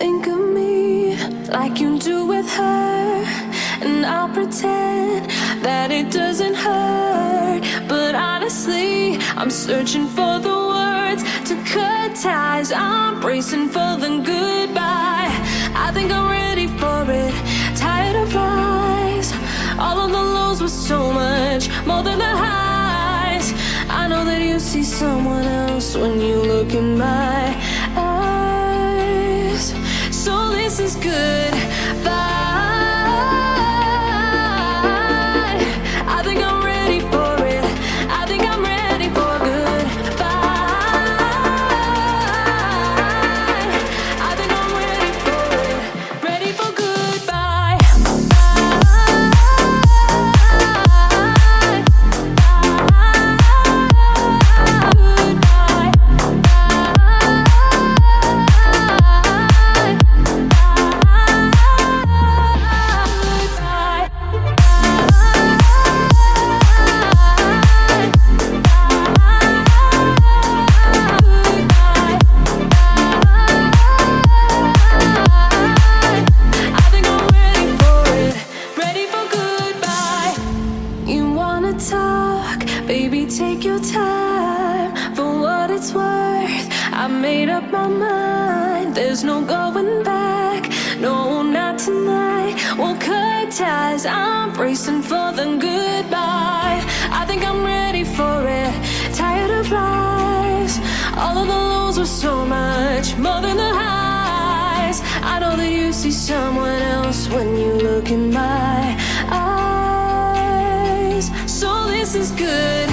think of me like you do with her, and I'll pretend that it doesn't hurt. But honestly, I'm searching for the words to cut ties. I'm bracing for the goodbye. I think I'm ready for it, tired of lies. All of the lows were so much more than the highs. I know that you see someone else when you look in my eyes. So this is goodbye. I think I'm ready for it. I think I'm ready for goodbye. I think I'm ready for it. Ready for goodbye. Baby, take your time. For what it's worth, I made up my mind. There's no going back, no, not tonight. We'll cut ties, I'm bracing for the goodbye. I think I'm ready for it, tired of lies. All of the lows were so much more than the highs. I know that you see someone else when you look in my eyes. So this is good.